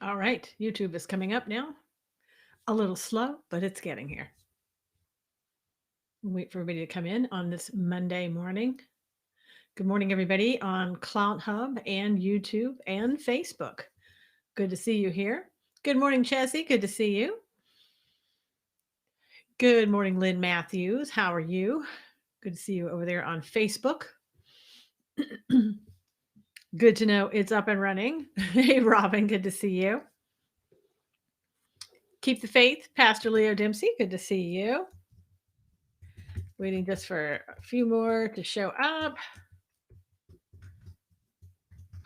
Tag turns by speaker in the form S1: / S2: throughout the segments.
S1: All right, YouTube is coming up now. A little slow, but it's getting here. Wait for everybody to come in on this Monday morning. Good morning, everybody on Clouthub and YouTube and Facebook. Good to see you here. Good morning, Chessie. Good to see you. Good morning, Lynn Matthews. How are you? Good to see you over there on Facebook. Good to know it's up and running. Hey, Robin, good to see you. Keep the faith, Pastor Leo Dempsey. Good to see you. Waiting just for a few more to show up.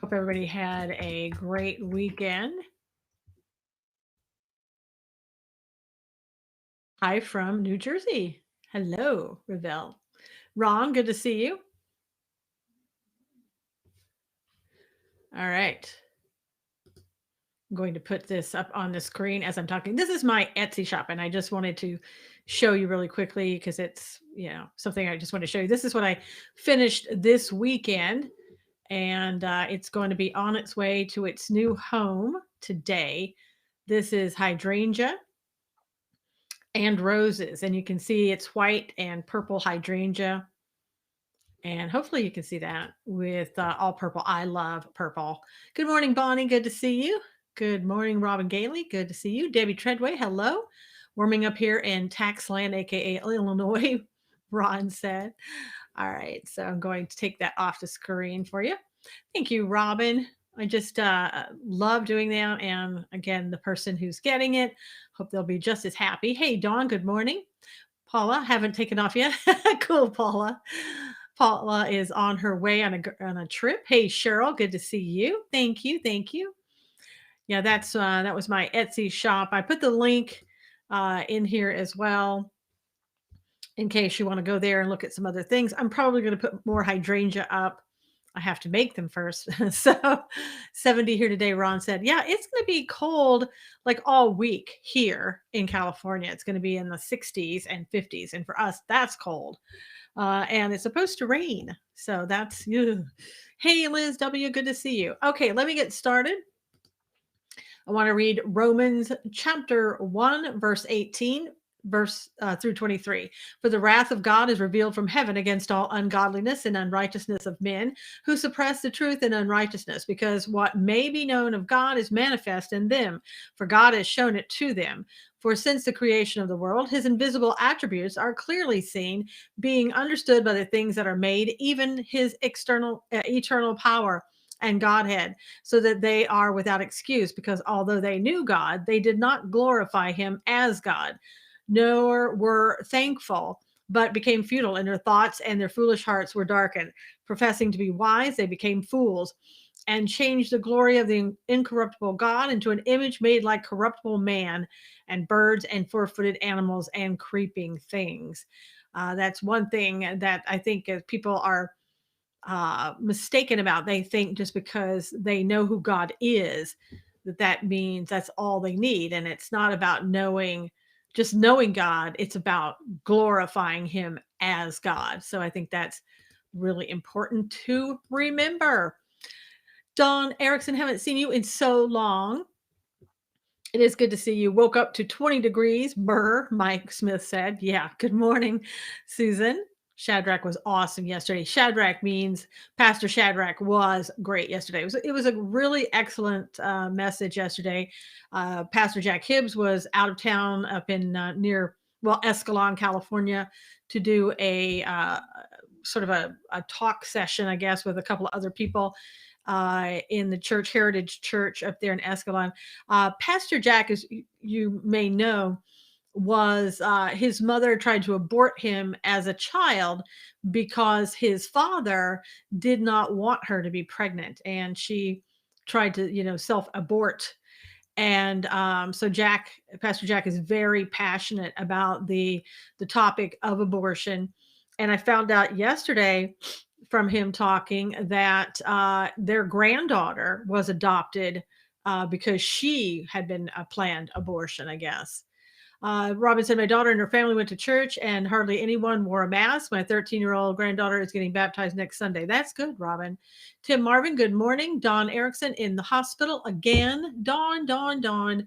S1: Hope everybody had a great weekend. Hi from New Jersey. Hello, Ravel. Ron, good to see you. All right. I'm going to put this up on the screen as I'm talking. This is my Etsy shop, and I just wanted to show you really quickly because it's, something I just want to show you. This is what I finished this weekend, and it's going to be on its way to its new home today. This is hydrangea and roses, and you can see it's white and purple hydrangea. And hopefully you can see that with all purple. I love purple. Good morning, Bonnie. Good to see you. Good morning, Robin Gailey. Good to see you. Debbie Treadway. Hello. Warming up here in Taxland, aka Illinois, Ron said. All right. So I'm going to take that off the screen for you. Thank you, Robin. I just love doing that. And again, the person who's getting it, hope they'll be just as happy. Hey, Dawn, good morning. Paula, haven't taken off yet. Cool, Paula. Paula is on her way on a trip. Hey, Cheryl, good to see you. Thank you. Thank you. Yeah, that was my Etsy shop. I put the link in here as well in case you want to go there and look at some other things. I'm probably going to put more hydrangea up. I have to make them first. So 70 here today, Ron said. Yeah, it's going to be cold like all week here in California. It's going to be in the 60s and 50s. And for us, that's cold. And it's supposed to rain. So that's you. Hey, Liz W., good to see you. Okay, let me get started. I want to read Romans chapter 1, verse 18 through 23. For the wrath of God is revealed from heaven against all ungodliness and unrighteousness of men who suppress the truth in unrighteousness, because what may be known of God is manifest in them, for God has shown it to them. For since the creation of the world, his invisible attributes are clearly seen, being understood by the things that are made, even his eternal power and Godhead, so that they are without excuse, because although they knew God, they did not glorify him as God, nor were thankful, but became futile in their thoughts, and their foolish hearts were darkened. Professing to be wise, they became fools, and changed the glory of the incorruptible God into an image made like corruptible man, and birds, and four-footed animals, and creeping things. That's one thing that I think people are mistaken about. They think just because they know who God is, that means that's all they need. And it's not about just knowing God. It's about glorifying him as God. So I think that's really important to remember. Don Erickson, haven't seen you in so long. It is good to see you. Woke up to 20 degrees. Brr, Mike Smith said. Yeah. Good morning, Susan. Shadrach was awesome yesterday. Shadrach means Pastor Shadrach was great yesterday. It was a really excellent message yesterday. Pastor Jack Hibbs was out of town up in near Escalon, California, to do a sort of a talk session, I guess, with a couple of other people in the church, Heritage Church up there in Escalon. Pastor Jack, as you may know, was his mother tried to abort him as a child because his father did not want her to be pregnant, and she tried to self-abort. And so Pastor Jack is very passionate about the topic of abortion. And I found out yesterday from him talking that their granddaughter was adopted because she had been a planned abortion, I guess. Robin said, my daughter and her family went to church and hardly anyone wore a mask. My 13-year-old granddaughter is getting baptized next Sunday. That's good, Robin. Tim Marvin, good morning. Dawn Erickson in the hospital again. Dawn.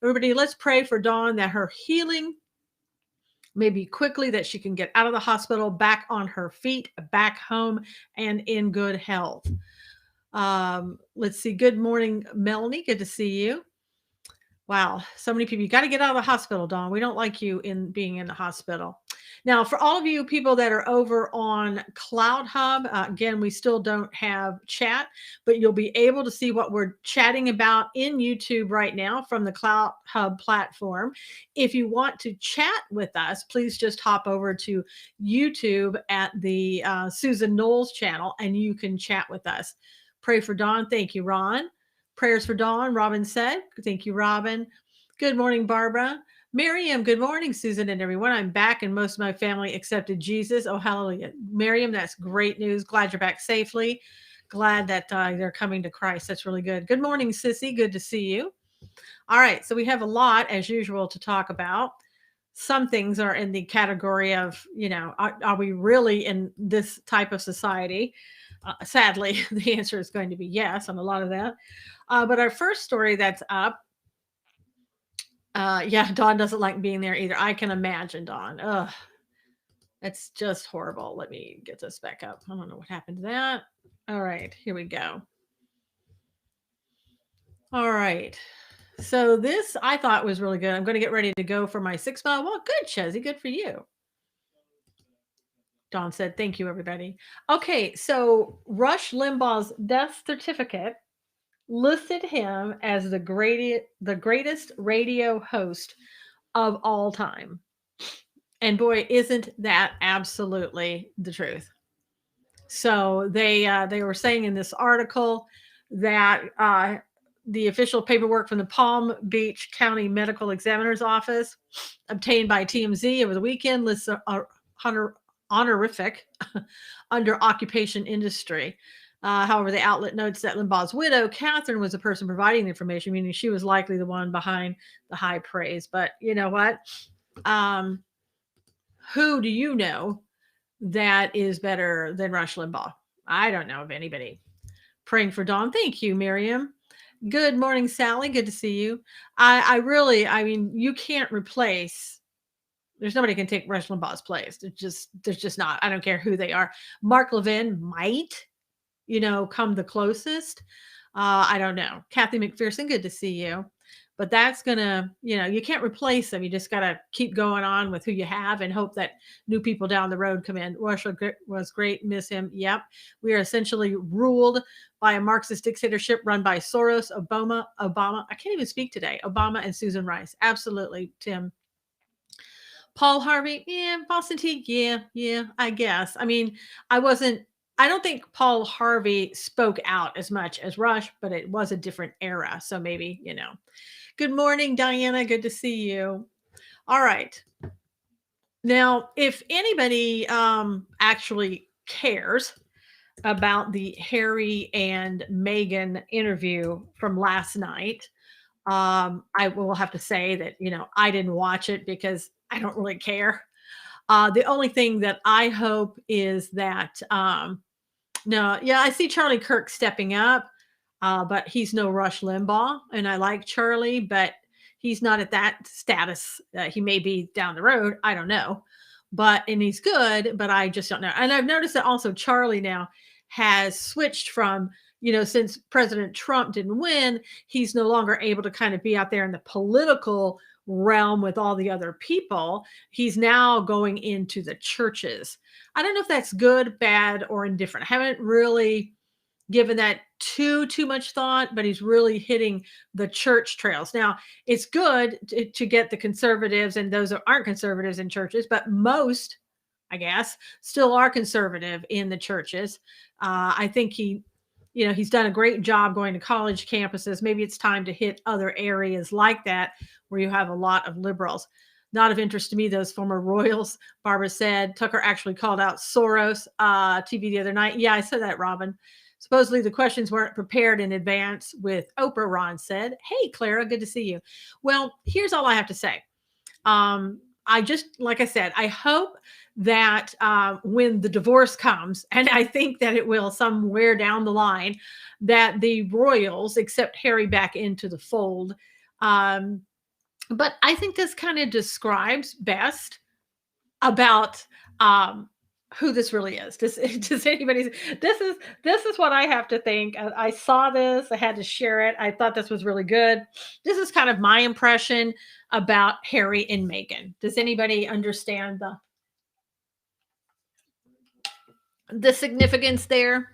S1: Everybody, let's pray for Dawn that her healing maybe quickly, that she can get out of the hospital, back on her feet, back home, and in good health. Let's see. Good morning, Melanie. Good to see you. Wow, so many people. You got to get out of the hospital, Dawn. We don't like you in being in the hospital. Now, for all of you people that are over on Clouthub, again, we still don't have chat, but you'll be able to see what we're chatting about in YouTube right now from the Clouthub platform. If you want to chat with us, please just hop over to YouTube at the Susan Knowles channel, and you can chat with us. Pray for Dawn. Thank you, Ron. Prayers for Dawn, Robin said. Thank you, Robin. Good morning, Barbara. Miriam, good morning, Susan and everyone. I'm back and most of my family accepted Jesus. Oh, hallelujah. Miriam, that's great news. Glad you're back safely. Glad that they're coming to Christ. That's really good. Good morning, Sissy. Good to see you. All right. So we have a lot, as usual, to talk about. Some things are in the category of, are we really in this type of society? Sadly, the answer is going to be yes on a lot of that. But our first story that's up, Dawn doesn't like being there either. I can imagine, Dawn. Ugh, that's just horrible. Let me get this back up. I don't know what happened to that. All right, here we go. All right. So this I thought was really good. I'm going to get ready to go for my 6-mile walk. Good, Chezzy. Good for you. Dawn said, thank you, everybody. Okay, so Rush Limbaugh's death certificate listed him as the greatest radio host of all time. And boy, isn't that absolutely the truth. So they were saying in this article that the official paperwork from the Palm Beach County Medical Examiner's Office obtained by TMZ over the weekend lists honorific under occupation industry. However, the outlet notes that Limbaugh's widow, Catherine, was the person providing the information, meaning she was likely the one behind the high praise. But you know what? Who do you know that is better than Rush Limbaugh? I don't know of anybody. Praying for Dawn. Thank you, Miriam. Good morning, Sally. Good to see you. I mean, you can't replace. There's nobody can take Rush Limbaugh's place. There's just not. I don't care who they are. Mark Levin might, come the closest. I don't know. Kathy McPherson, good to see you. But that's going to, you can't replace them. You just got to keep going on with who you have and hope that new people down the road come in. Rush was great. Miss him. Yep. We are essentially ruled by a Marxist dictatorship run by Soros, Obama. I can't even speak today. Obama and Susan Rice. Absolutely, Tim. Paul Harvey. Yeah. Boston Tea. Yeah, I guess. I mean, I don't think Paul Harvey spoke out as much as Rush, but it was a different era. So maybe, Good morning, Diana. Good to see you. All right. Now, if anybody actually cares about the Harry and Meghan interview from last night, I will have to say that, I didn't watch it because I don't really care. The only thing that I hope is that, I see Charlie Kirk stepping up. But he's no Rush Limbaugh, and I like Charlie, but he's not at that status. He may be down the road. I don't know, and he's good, but I just don't know. And I've noticed that also Charlie now has switched from, since President Trump didn't win, he's no longer able to kind of be out there in the political realm with all the other people. He's now going into the churches. I don't know if that's good, bad, or indifferent. I haven't really given that too much thought, but he's really hitting the church trails. Now, it's good to get the conservatives and those that aren't conservatives in churches, but most, I guess, still are conservative in the churches. I think he's done a great job going to college campuses. Maybe it's time to hit other areas like that where you have a lot of liberals. Not of interest to me, those former royals. Barbara said Tucker actually called out Soros TV the other night. Yeah, I said that, Robin. Supposedly the questions weren't prepared in advance with Oprah, Ron said. Hey, Clara, good to see you. Well, here's all I have to say. I just, like I said, I hope that when the divorce comes, and I think that it will somewhere down the line, that the royals accept Harry back into the fold. Um, but I think this kind of describes best about who this really is. Does anybody? This is this is what I have to think. I saw this. I had to share it. I thought this was really good. This is kind of my impression about Harry and Meghan. Does anybody understand the significance there?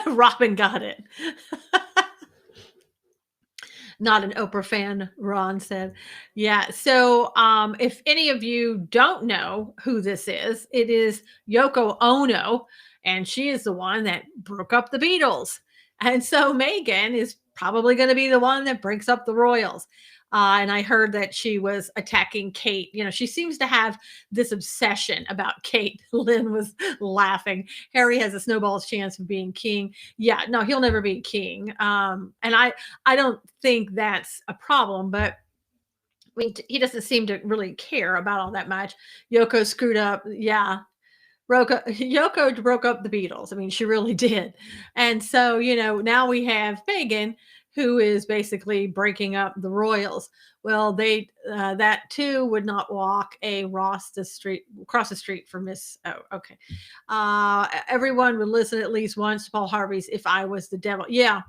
S1: Robin got it. Not an Oprah fan, Ron said. Yeah. So, if any of you don't know who this is, it is Yoko Ono, and she is the one that broke up the Beatles. And so Megan is probably going to be the one that breaks up the Royals. And I heard that she was attacking Kate. You know, she seems to have this obsession about Kate. Lynn was laughing. Harry has a snowball's chance of being king. Yeah, no, he'll never be king. And I don't think that's a problem, but I mean, he doesn't seem to really care about all that much. Yoko screwed up. Yeah. Yoko broke up the Beatles. I mean, she really did. And so, you know, now we have Megan, who is basically breaking up the Royals. Well, they that too would not walk a Ross the street across the street from Miss. Oh, okay. Everyone would listen at least once to Paul Harvey's "If I Was the Devil." Yeah,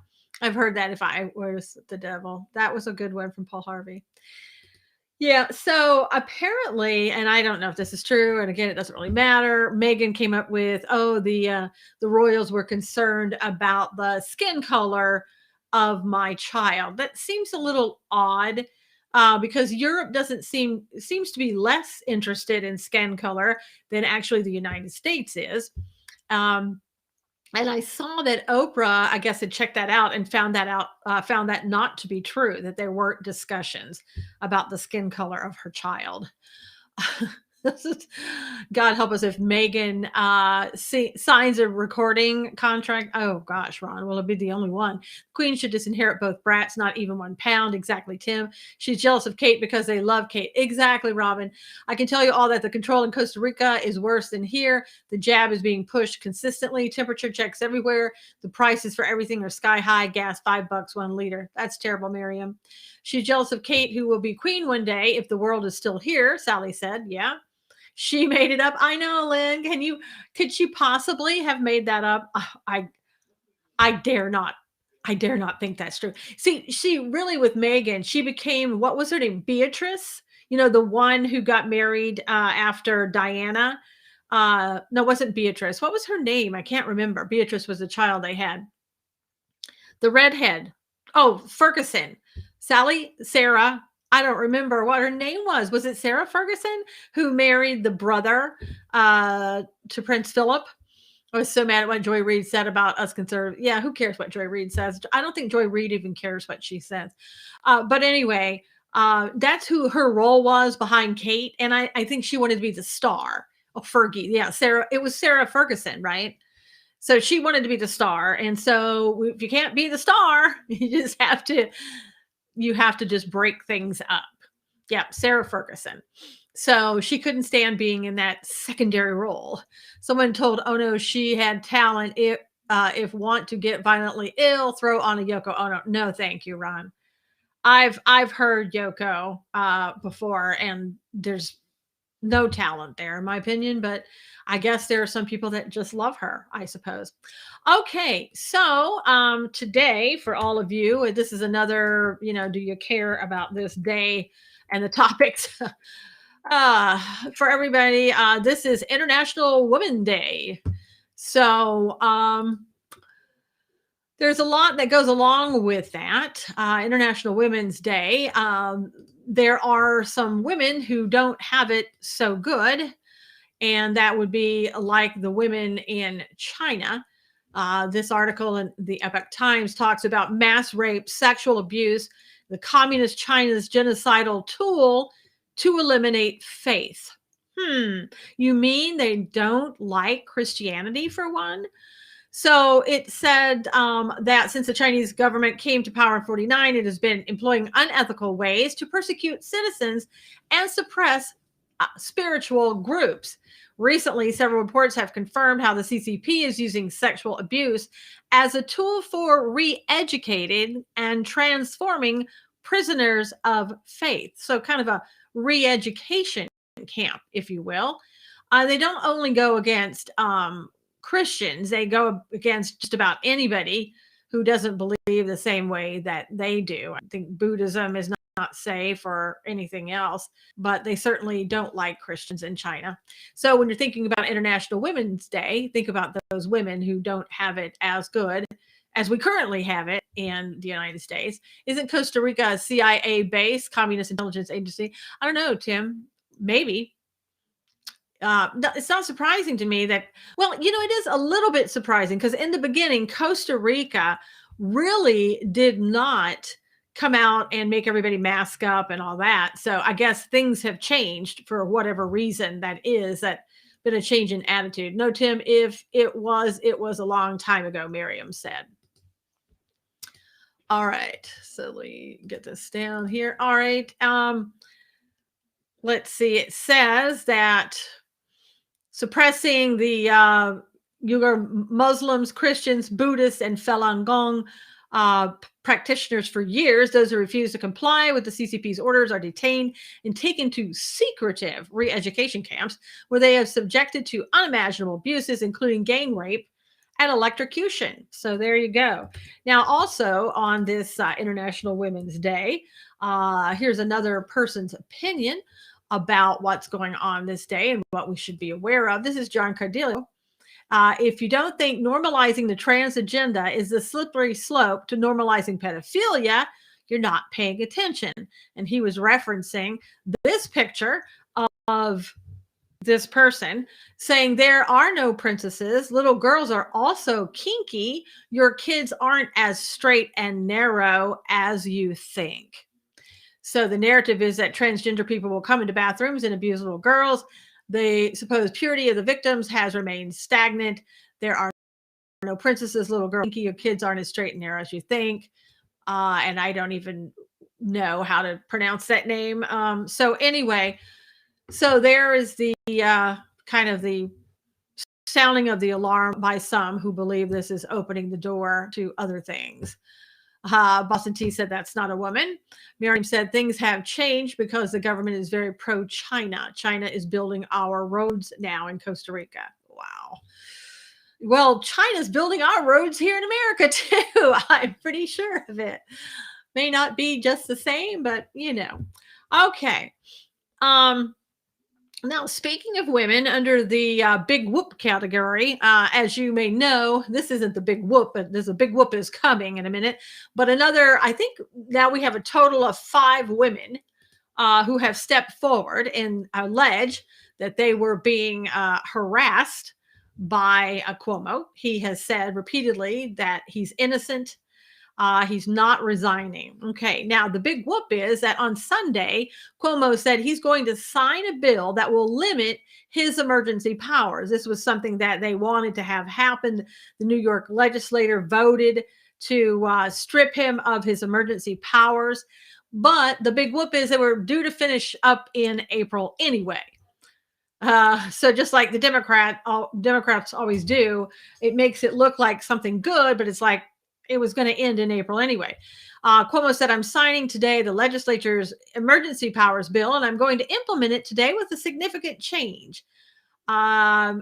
S1: I've heard that. If I was the devil, that was a good one from Paul Harvey. Yeah, so apparently, and I don't know if this is true, and again, it doesn't really matter. Megan came up with, oh, the royals were concerned about the skin color of my child. That seems a little odd, because Europe doesn't seems to be less interested in skin color than actually the United States is. Um, and I saw that Oprah, I guess, had checked that out and found that not to be true, that there weren't discussions about the skin color of her child. This is, God help us if Megan signs a recording contract. Oh gosh, Ron, will it be the only one? Queen should disinherit both brats, not even 1 pound. Exactly, Tim. She's jealous of Kate because they love Kate. Exactly, Robin. I can tell you all that the control in Costa Rica is worse than here. The jab is being pushed consistently. Temperature checks everywhere. The prices for everything are sky high. Gas $5 1 liter. That's terrible, Miriam. She's jealous of Kate, who will be queen one day if the world is still here, Sally said. Yeah. She made it up. I know, Lynn. Could she possibly have made that up? I dare not. I dare not think that's true. See, she really with Megan, she became, what was her name? Beatrice, you know, the one who got married after Diana. No, it wasn't Beatrice. What was her name? I can't remember. Beatrice was the child they had. The redhead. Oh, Ferguson. Sarah. I don't remember what her name was. Was it Sarah Ferguson who married the brother to Prince Philip? I was so mad at what Joy Reid said about us conservatives. Yeah, who cares what Joy Reid says? I don't think Joy Reid even cares what she says. But anyway, that's who her role was behind Kate. And I think she wanted to be the star. Oh, Fergie. Yeah, Sarah. It was Sarah Ferguson, right? So she wanted to be the star. And so if you can't be the star, you have to just break things up. Yeah, Sarah Ferguson. So she couldn't stand being in that secondary role. Someone told Ono she had talent. If want to get violently ill, throw on a Yoko Ono. No, thank you, Ron. I've heard Yoko before, and there's no talent there, in my opinion. But I guess there are some people that just love her, I suppose. Okay, so today for all of you, this is another, do you care about this day and the topics? For everybody, this is International Women's Day. So there's a lot that goes along with that. International Women's Day. There are some women who don't have it so good, and that would be like the women in China. This article in the Epoch Times talks about mass rape, sexual abuse, the communist China's genocidal tool to eliminate faith. You mean they don't like Christianity for one? So it said that since the Chinese government came to power in 49, it has been employing unethical ways to persecute citizens and suppress spiritual groups. Recently, several reports have confirmed how the CCP is using sexual abuse as a tool for re educating and transforming prisoners of faith. So, kind of a re education camp, if you will. They don't only go against Christians, they go against just about anybody who doesn't believe the same way that they do. I think Buddhism is not safe or anything else, but they certainly don't like Christians in China. So when you're thinking about International Women's Day, think about those women who don't have it as good as we currently have it in the United States. Isn't Costa Rica a CIA based communist intelligence agency? I don't know, Tim. Maybe. It's not surprising to me that, well, it is a little bit surprising because in the beginning, Costa Rica really did not come out and make everybody mask up and all that. So I guess things have changed for whatever reason that is, that been a change in attitude. No, Tim, if it was a long time ago, Miriam said. All right. So let me get this down here. All right. Let's see. It says that suppressing the Uyghur Muslims, Christians, Buddhists, and Falun Gong practitioners for years. Those who refuse to comply with the CCP's orders are detained and taken to secretive re-education camps where they are subjected to unimaginable abuses, including gang rape and electrocution. So there you go. Now, also on this International Women's Day, here's another person's opinion about what's going on this day and what we should be aware of. This is John Cardillo. If you don't think normalizing the trans agenda is the slippery slope to normalizing pedophilia, you're not paying attention. And he was referencing this picture of this person saying there are no princesses. Little girls are also kinky. Your kids aren't as straight and narrow as you think. So the narrative is that transgender people will come into bathrooms and abuse little girls. The supposed purity of the victims has remained stagnant. There are no princesses, little girls. Your kids aren't as straight and narrow as you think. And I don't even know how to pronounce that name. So anyway, so there is the kind of the sounding of the alarm by some who believe this is opening the door to other things. Boston T said that's not a woman. Miriam said things have changed because the government is very pro-China. China is building our roads now in Costa Rica. Wow. Well, China's building our roads here in America too. I'm pretty sure of it. May not be just the same, but Okay. Now, speaking of women under the big whoop category, as you may know, this isn't the big whoop, but there's a big whoop is coming in a minute. But I think now we have a total of 5 women who have stepped forward and allege that they were being harassed by Cuomo. He has said repeatedly that he's innocent. He's not resigning. Okay. Now, the big whoop is that on Sunday, Cuomo said he's going to sign a bill that will limit his emergency powers. This was something that they wanted to have happen. The New York legislature voted to strip him of his emergency powers. But the big whoop is they were due to finish up in April anyway. So just like the Democrats always do, it makes it look like something good, but it's like, it was going to end in April anyway. Cuomo said, I'm signing today the legislature's emergency powers bill, and I'm going to implement it today with a significant change.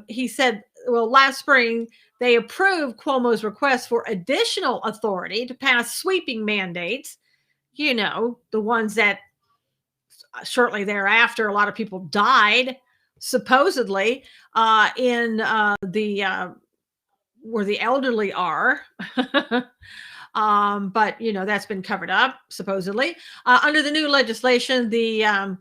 S1: He said, well, last spring, they approved Cuomo's request for additional authority to pass sweeping mandates, the ones that shortly thereafter, a lot of people died, supposedly, in where the elderly are. But that's been covered up supposedly under the new legislation. In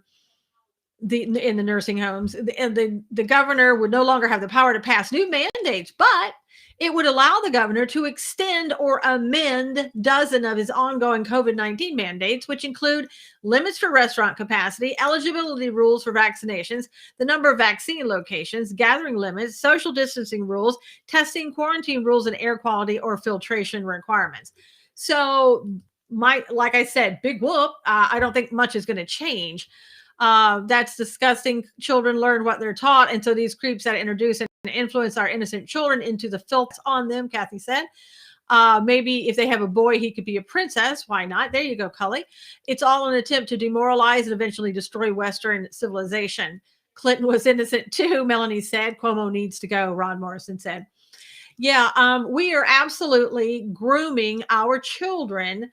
S1: the nursing homes, the governor would no longer have the power to pass new mandates, but It would allow the governor to extend or amend dozen of his ongoing COVID-19 mandates, which include limits for restaurant capacity, eligibility rules for vaccinations, the number of vaccine locations, gathering limits, social distancing rules, testing, quarantine rules, and air quality or filtration requirements. So, like I said, big whoop. I don't think much is going to change. That's disgusting. Children learn what they're taught. And so these creeps that introduce and influence our innocent children into the filth on them, Kathy said. Maybe if they have a boy, he could be a princess. Why not? There you go, Cully. It's all an attempt to demoralize and eventually destroy Western civilization. Clinton was innocent too, Melanie said. Cuomo needs to go, Ron Morrison said. Yeah, we are absolutely grooming our children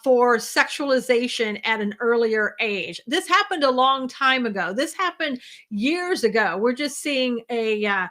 S1: for sexualization at an earlier age. This happened a long time ago. This happened years ago. We're just seeing a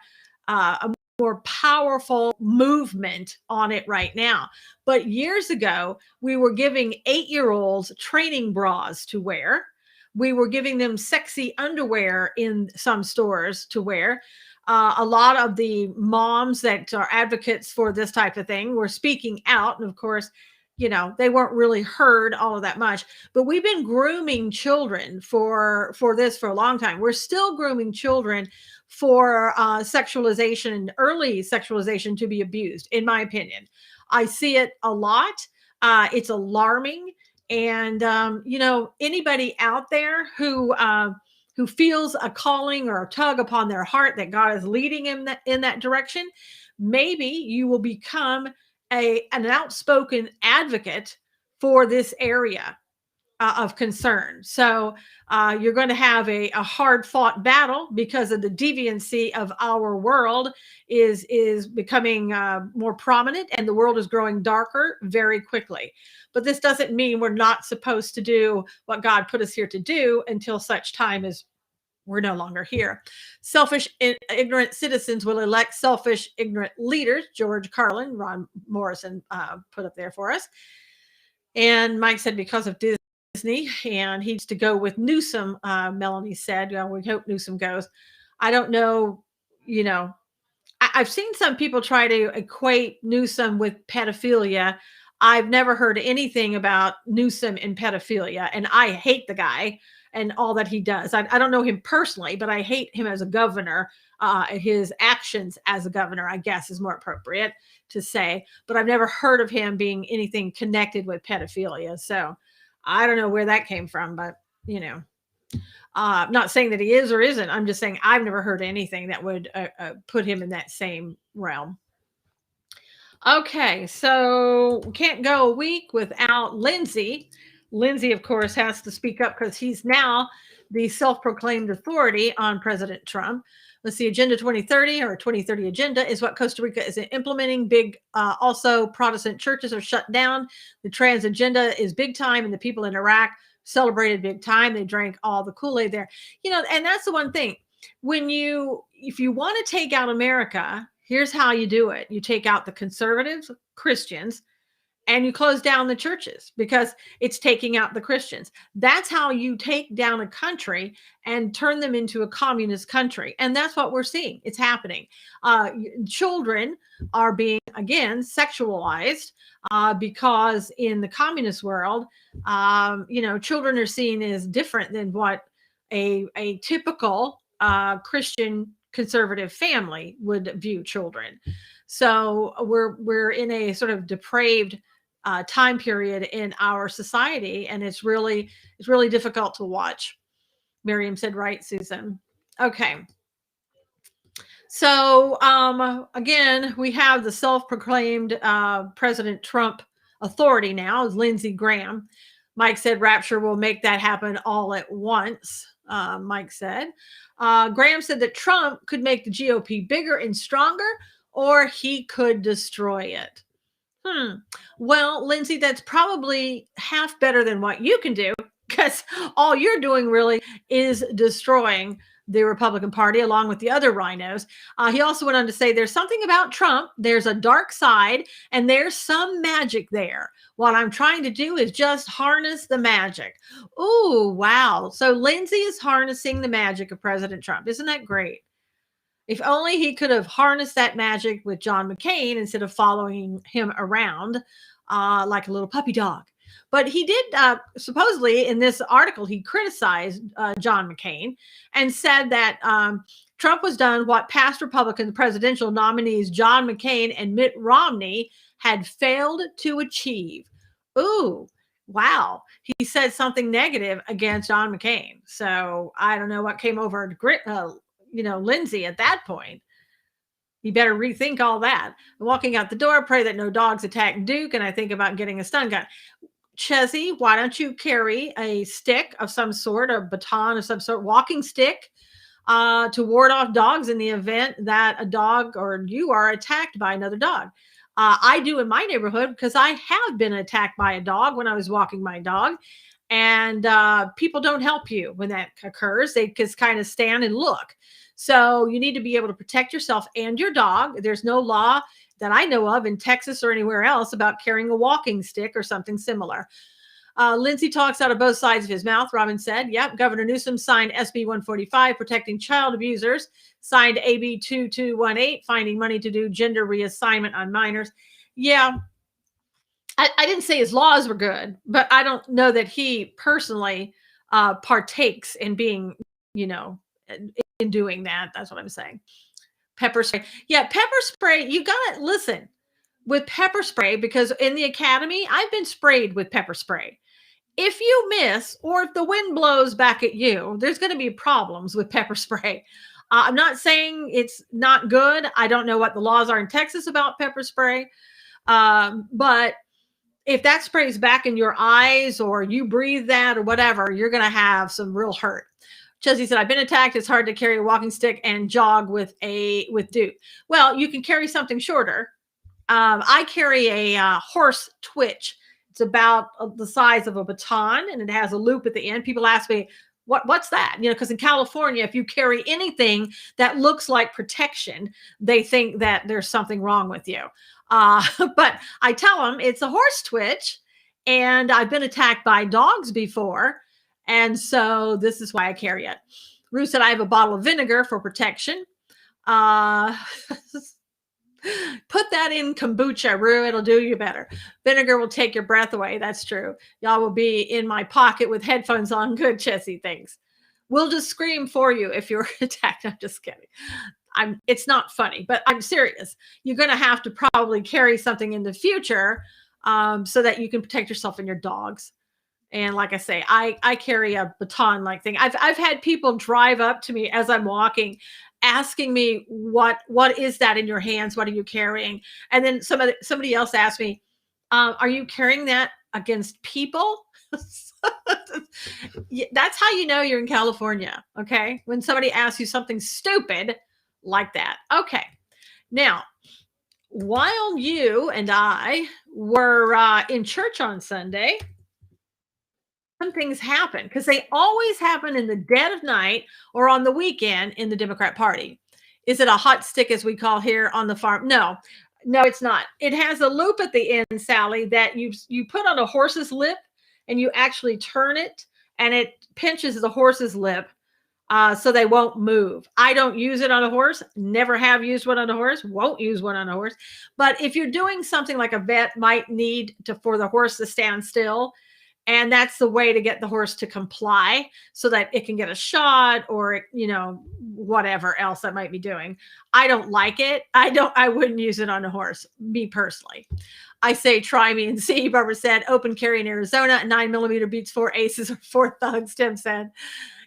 S1: more powerful movement on it right now. But years ago, we were giving 8-year-olds training bras to wear. We were giving them sexy underwear in some stores to wear. A lot of the moms that are advocates for this type of thing were speaking out. And of course, they weren't really heard all of that much. But we've been grooming children for this for a long time. We're still grooming children for sexualization, early sexualization, to be abused, in my opinion. I see it a lot. It's alarming. And, anybody out there who feels a calling or a tug upon their heart that God is leading him in that direction, maybe you will become an outspoken advocate for this area of concern. So you're going to have a hard fought battle because of the deviancy of our world is becoming more prominent, and the world is growing darker very quickly. But this doesn't mean we're not supposed to do what God put us here to do until such time as we're no longer here. Selfish, ignorant citizens will elect selfish, ignorant leaders. George Carlin, Ron Morrison put up there for us. And Mike said because of Disney, and he needs to go with Newsom, Melanie said. We hope Newsom goes. I don't know, I've seen some people try to equate Newsom with pedophilia. I've never heard anything about Newsom and pedophilia, and I hate the guy and all that he does. I don't know him personally, but I hate him as a governor. His actions as a governor, I guess, is more appropriate to say. But I've never heard of him being anything connected with pedophilia. So I don't know where that came from, but not saying that he is or isn't. I'm just saying I've never heard anything that would put him in that same realm. Okay, so we can't go a week without Lindsay. Lindsay, of course, has to speak up because he's now the self-proclaimed authority on President Trump. Let's see, Agenda 2030 or 2030 agenda is what Costa Rica is implementing. Also, Protestant churches are shut down. The trans agenda is big time, and the people in Iraq celebrated big time. They drank all the Kool-Aid there. And that's the one thing. If you want to take out America, here's how you do it. You take out the conservatives, Christians, and you close down the churches because it's taking out the Christians. That's how you take down a country and turn them into a communist country. And that's what we're seeing. It's happening. Children are being, again, sexualized because in the communist world, children are seen as different than what a typical Christian conservative family would view children. So we're in a sort of depraved time period in our society, and it's really difficult to watch. Miriam said, right, Susan? Okay. So again, we have the self-proclaimed President Trump authority now, is Lindsey Graham. Mike said rapture will make that happen all at once. Mike said. Graham said that Trump could make the GOP bigger and stronger, or he could destroy it. Well, Lindsay, that's probably half better than what you can do, because all you're doing really is destroying the Republican Party along with the other rhinos. He also went on to say there's something about Trump. There's a dark side and there's some magic there. What I'm trying to do is just harness the magic. Oh, wow. So Lindsay is harnessing the magic of President Trump. Isn't that great? If only he could have harnessed that magic with John McCain instead of following him around like a little puppy dog. But he did, supposedly in this article, he criticized John McCain and said that Trump was done what past Republican presidential nominees John McCain and Mitt Romney had failed to achieve. Ooh, wow. He said something negative against John McCain. So I don't know what came over Lindsay at that point. You better rethink all that. Walking out the door, pray that no dogs attack Duke, and I think about getting a stun gun. Chezzy, why don't you carry a stick of some sort, a baton of some sort, walking stick, to ward off dogs in the event that a dog or you are attacked by another dog? I do in my neighborhood because I have been attacked by a dog when I was walking my dog. And people don't help you when that occurs. They just kind of stand and look. So you need to be able to protect yourself and your dog. There's no law that I know of in Texas or anywhere else about carrying a walking stick or something similar. Lindsay talks out of both sides of his mouth. Robin said, yep, Governor Newsom signed SB 145, protecting child abusers, signed AB 2218, finding money to do gender reassignment on minors. Yeah, I didn't say his laws were good, but I don't know that he personally partakes in being, in doing that. That's what I'm saying. Pepper spray. Yeah, pepper spray. You got to listen with pepper spray, because in the academy, I've been sprayed with pepper spray. If you miss, or if the wind blows back at you, there's going to be problems with pepper spray. I'm not saying it's not good. I don't know what the laws are in Texas about pepper spray. But if that sprays back in your eyes or you breathe that or whatever, you're going to have some real hurt. Chelsea said, I've been attacked. It's hard to carry a walking stick and jog with Duke. Well, you can carry something shorter. I carry a horse twitch. It's about the size of a baton, and it has a loop at the end. People ask me, what's that? Because in California, if you carry anything that looks like protection, they think that there's something wrong with you. But I tell them it's a horse twitch, and I've been attacked by dogs before. And so this is why I carry it. Rue said, I have a bottle of vinegar for protection. Put that in kombucha, Rue. It'll do you better. Vinegar will take your breath away. That's true. Y'all will be in my pocket with headphones on. Good, Chessie. Thanks. We'll just scream for you if you're attacked. I'm just kidding. It's not funny, but I'm serious. You're going to have to probably carry something in the future so that you can protect yourself and your dogs. And like I say, I carry a baton-like thing. I've had people drive up to me as I'm walking, asking me, what is that in your hands? What are you carrying? And then somebody else asked me, are you carrying that against people? That's how you know you're in California, okay? When somebody asks you something stupid like that. Okay. Now, while you and I were in church on Sunday, some things happen, because they always happen in the dead of night or on the weekend in the Democrat Party. Is it a hot stick, as we call here on the farm? No, it's not. It has a loop at the end, Sally, that you put on a horse's lip, and you actually turn it, and it pinches the horse's lip so they won't move. I don't use it on a horse. Never have used one on a horse. Won't use one on a horse. But if you're doing something like a vet might need for the horse to stand still, and that's the way to get the horse to comply so that it can get a shot or, whatever else that might be doing. I don't like it. I wouldn't use it on a horse, me personally. I say, try me and see. Barbara said, open carry in Arizona, 9mm beats 4 aces or 4 thugs, Tim said.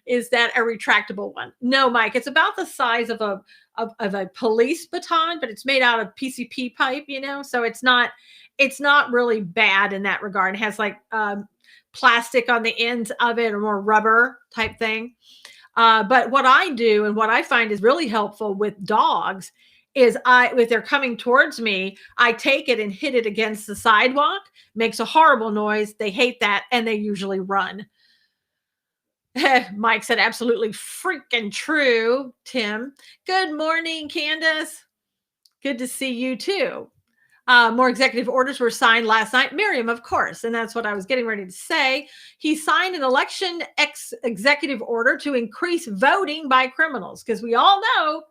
S1: Is that a retractable one? No, Mike, it's about the size of a police baton, but it's made out of PCP pipe, so it's not really bad in that regard. It has like, plastic on the ends of it, or more rubber type thing. But what I do and what I find is really helpful with dogs is if they're coming towards me, I take it and hit it against the sidewalk, makes a horrible noise. They hate that, and they usually run. Mike said, absolutely freaking true, Tim. Good morning, Candace. Good to see you too. More executive orders were signed last night. Miriam, of course. And that's what I was getting ready to say. He signed an election executive order to increase voting by criminals, because we all know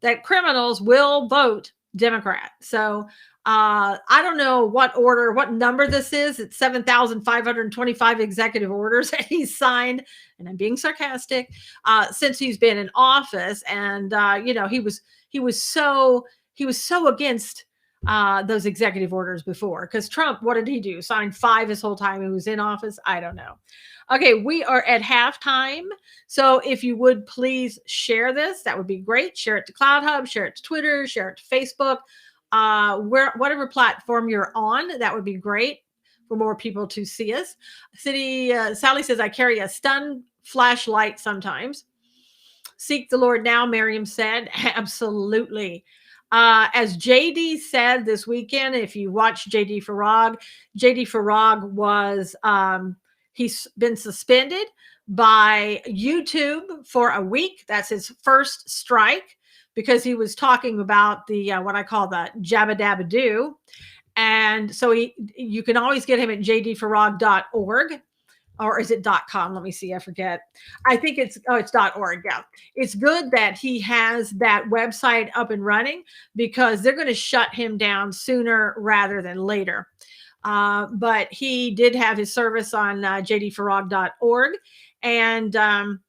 S1: that criminals will vote Democrat. So I don't know what order, what number this is. It's 7,525 executive orders that he's signed, and I'm being sarcastic, since he's been in office. And he was so against those executive orders before, because Trump, what did he do? Signed 5 his whole time he was in office? I don't know. Okay, we are at halftime. So if you would please share this, that would be great. Share it to Clouthub, share it to Twitter, share it to Facebook, whatever platform you're on, that would be great for more people to see us. Sally says, I carry a stun flashlight sometimes. Seek the Lord now, Miriam said. Absolutely. As JD said this weekend, if you watch JD Farag was, he's been suspended by YouTube for a week. That's his first strike, because he was talking about the what I call the jabba dabba do. And so you can always get him at jdfarag.org. Or is it .com? Let me see. I forget. I think it's .org. Yeah. It's good that he has that website up and running, because they're going to shut him down sooner rather than later. But he did have his service on jdfarag.org. And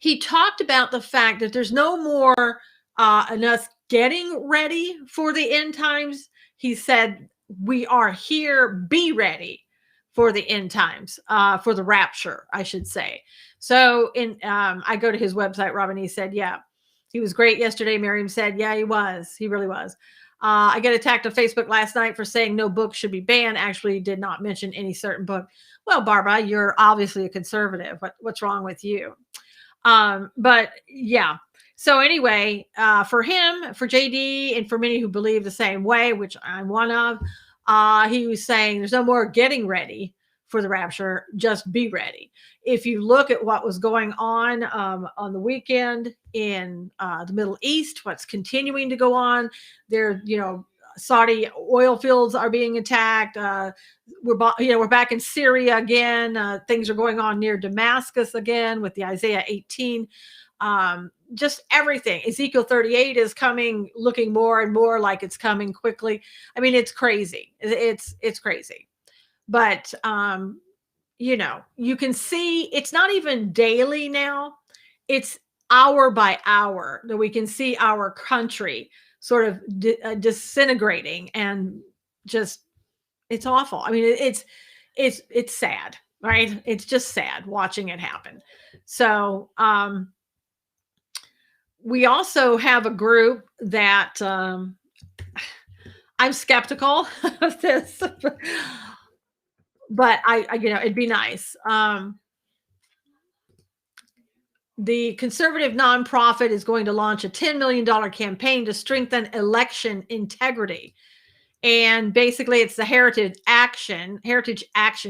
S1: he talked about the fact that there's no more enough getting ready for the end times. He said, we are here, be ready for the end times, for the rapture, I should say. So I go to his website, Robin, he said, yeah, he was great yesterday. Miriam said, yeah, he was. He really was. I got attacked on Facebook last night for saying no book should be banned. Actually, did not mention any certain book. Well, Barbara, you're obviously a conservative. What's wrong with you? But yeah. So anyway, for him, for JD, and for many who believe the same way, which I'm one of, he was saying there's no more getting ready for the rapture, just be ready. If you look at what was going on the weekend in the Middle East, what's continuing to go on there, Saudi oil fields are being attacked. We're back in Syria again. Things are going on near Damascus again with the Isaiah 18. Just everything. Ezekiel 38 is coming, looking more and more like it's coming quickly. I mean, it's crazy. It's crazy. But you can see it's not even daily now. It's hour by hour that we can see our country sort of disintegrating, and just, it's awful. I mean, it's sad, right? It's just sad watching it happen. So, we also have a group that I'm skeptical of this, but I it'd be nice. The conservative nonprofit is going to launch a $10 million campaign to strengthen election integrity. And basically it's the Heritage Action,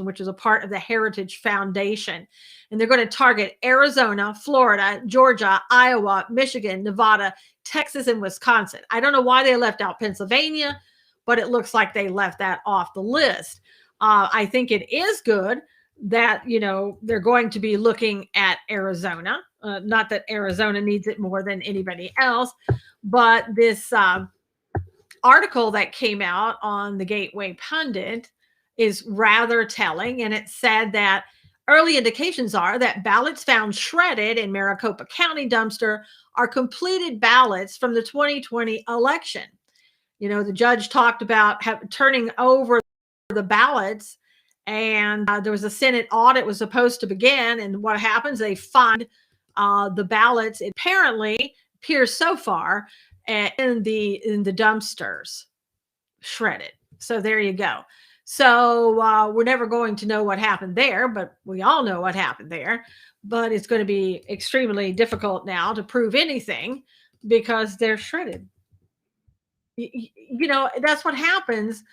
S1: which is a part of the Heritage Foundation. And they're going to target Arizona, Florida, Georgia, Iowa, Michigan, Nevada, Texas, and Wisconsin. I don't know why they left out Pennsylvania, but it looks like they left that off the list. I think it is good that, they're going to be looking at Arizona. Not that Arizona needs it more than anybody else, but this article that came out on the Gateway Pundit is rather telling, and it said that early indications are that ballots found shredded in Maricopa County dumpster are completed ballots from the 2020 election. The judge talked about turning over the ballots, and there was a Senate audit was supposed to begin, and what happens, they find the ballots, it apparently appears so far, in the dumpsters, shredded. So there you go. So we're never going to know what happened there, but we all know what happened there. But it's going to be extremely difficult now to prove anything, because they're shredded. That's what happens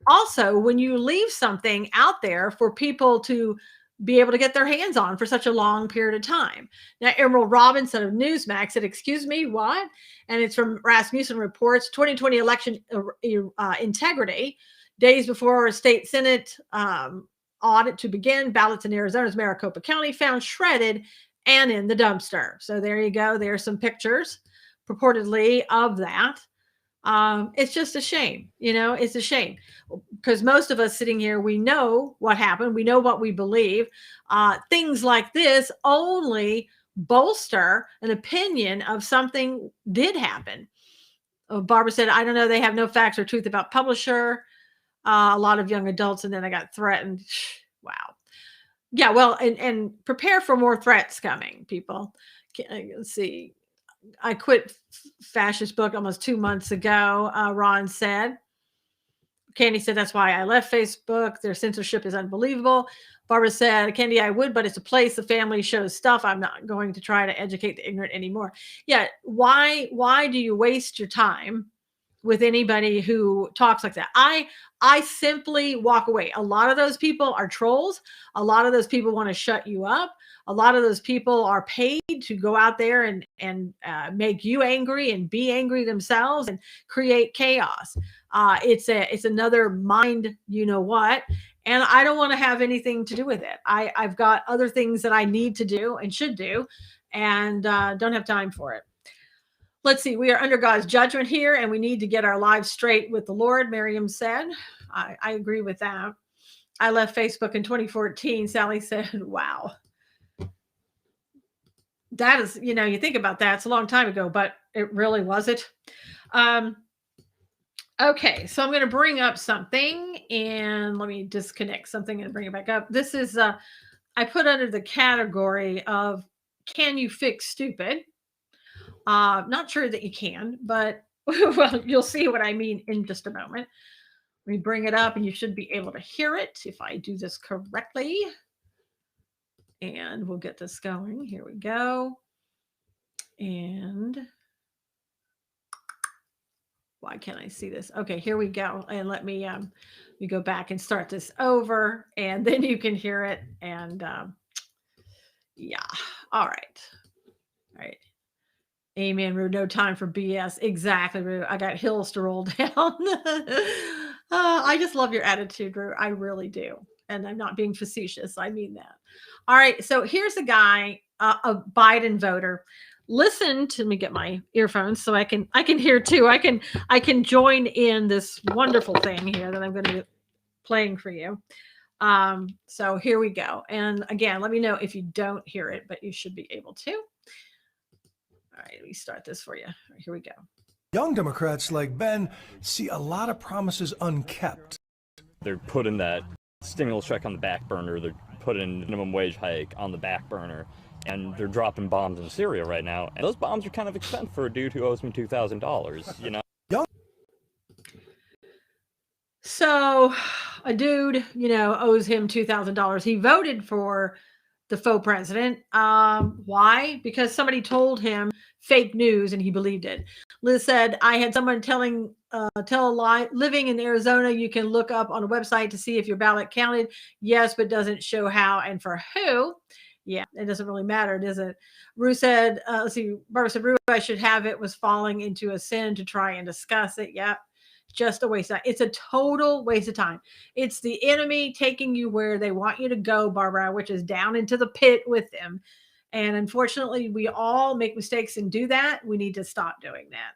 S1: also when you leave something out there for people to be able to get their hands on for such a long period of time. Now, Emerald Robinson of Newsmax said, excuse me, what? And it's from Rasmussen Reports, 2020 election integrity. Days before a state Senate audit to begin, ballots in Arizona's Maricopa County found shredded and in the dumpster. So there you go. There's some pictures purportedly of that. It's just a shame, it's a shame because most of us sitting here, we know what happened. We know what we believe. Things like this only bolster an opinion of something did happen. Barbara said, I don't know. They have no facts or truth about publisher. A lot of young adults. And then I got threatened. Wow. Yeah. Well, and prepare for more threats coming, people. Let's see. I quit Fascist book almost 2 months ago, Ron said. Candy said, that's why I left Facebook. Their censorship is unbelievable. Barbara said, Candy, I would, but it's a place the family shows stuff. I'm not going to try to educate the ignorant anymore. Yeah. Why do you waste your time with anybody who talks like that? I simply walk away. A lot of those people are trolls. A lot of those people want to shut you up. A lot of those people are paid to go out there and make you angry and be angry themselves and create chaos. It's another mind, what, and I don't want to have anything to do with it. I've got other things that I need to do and should do, and don't have time for it. Let's see. We are under God's judgment here, and we need to get our lives straight with the Lord, Miriam said. I agree with that. I left Facebook in 2014. Sally said, wow. That is, you think about that. It's a long time ago, but it really wasn't. Okay, so I'm going to bring up something, and let me disconnect something and bring it back up. This is, I put under the category of, can you fix stupid? Not sure that you can, but well, you'll see what I mean in just a moment. Let me bring it up, and you should be able to hear it if I do this correctly. And we'll get this going. Here we go. And why can't I see this? Okay, here we go. And let me go back and start this over, and then you can hear it. And yeah. All right. Amen, Rue. No time for BS. Exactly, Rue. I got hills to roll down. I just love your attitude, Rue. I really do. And I'm not being facetious. I mean that. All right. So here's a guy, a Biden voter. Listen to me, get my earphones so I can hear too. I can join in this wonderful thing here that I'm going to be playing for you. So here we go. And again, let me know if you don't hear it, but you should be able to. All right, let me start this for you. Right, here we go.
S2: Young Democrats like Ben see a lot of promises unkept.
S3: They're putting that stimulus check on the back burner. They're putting minimum wage hike on the back burner. And they're dropping bombs in Syria right now. And those bombs are kind of expensive for a dude who owes me $2,000,
S1: So a dude, owes him $2,000. He voted for the faux president. Why? Because somebody told him fake news and he believed it. Liz said, I had someone tell a lie. Living in Arizona, you can look up on a website to see if your ballot counted. Yes, but doesn't show how and for who. Yeah, it doesn't really matter, does it? Rue said, let's see, Barbara said, Rue, I should have it, was falling into a sin to try and discuss it. Yeah, just a waste of time. It's a total waste of time. It's the enemy taking you where they want you to go, Barbara, which is down into the pit with them. And unfortunately, we all make mistakes and do that. We need to stop doing that.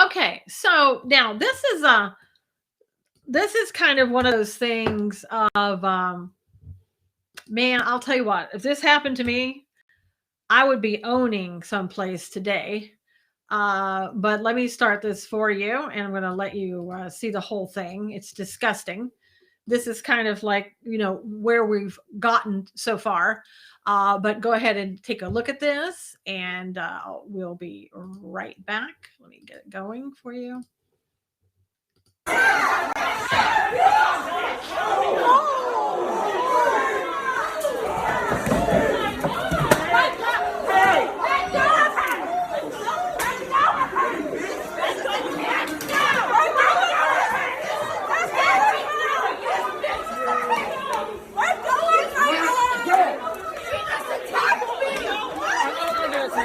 S1: Okay, so now this is kind of one of those things of, man, I'll tell you what, if this happened to me, I would be owning someplace today. But let me start this for you, and I'm going to let you see the whole thing. It's disgusting. This is kind of like, where we've gotten so far. But go ahead and take a look at this, and we'll be right back. Let me get it going for you.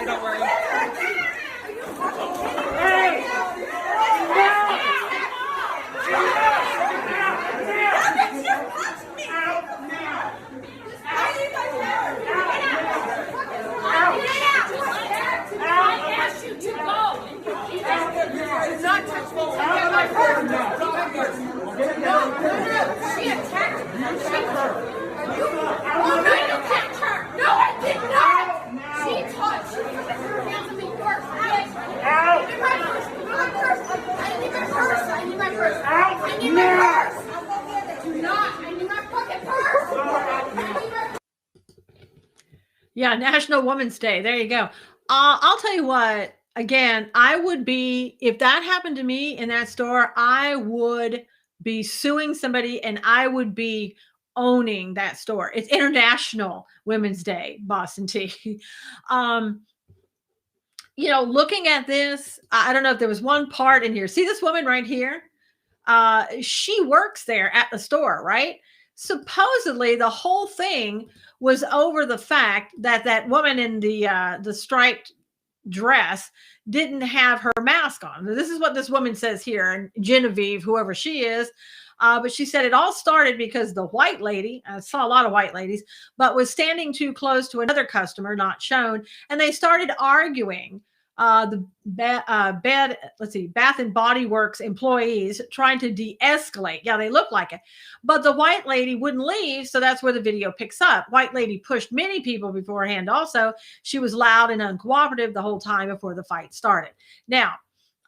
S1: Don't worry. Hey!
S4: Oh, no, you kicked her. No, I did not. She touched. She put her hands on me first. Alex. Give me my purse. Give me my purse. I need my purse. I need my purse. I need my purse. Do not. I need my fucking purse. I need my.
S1: Yeah, National Women's Day. There you go. I'll tell you what. Again, I would be, if that happened to me in that store, I would be suing somebody and I would be owning that store. It's International Women's Day, Boston Tea. Looking at this, I don't know if there was one part in here. See this woman right here? She works there at the store, right? Supposedly the whole thing was over the fact that that woman in the striped dress didn't have her mask on. This is what this woman says here, and Genevieve, whoever she is. But she said it all started because the white lady, I saw a lot of white ladies, but was standing too close to another customer, not shown, and they started arguing. Bath and Body Works employees trying to de-escalate. Yeah, they look like it. But the white lady wouldn't leave, so that's where the video picks up. White lady pushed many people beforehand also. She was loud and uncooperative the whole time before the fight started. Now,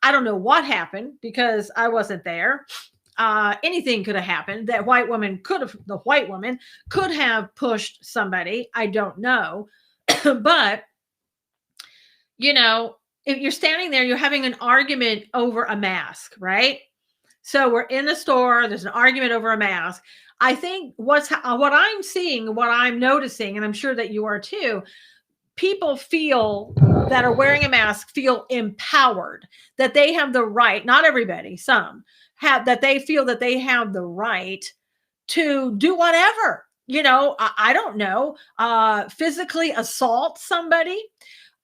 S1: I don't know what happened because I wasn't there. Anything could have happened. The white woman could have pushed somebody. I don't know. But if you're standing there, you're having an argument over a mask, right? So we're in a store, there's an argument over a mask. I think what I'm seeing, what I'm noticing, and I'm sure that you are too, people feel that are wearing a mask feel empowered, that they have the right, not everybody, some have, that they feel that they have the right to do whatever, I don't know, physically assault somebody.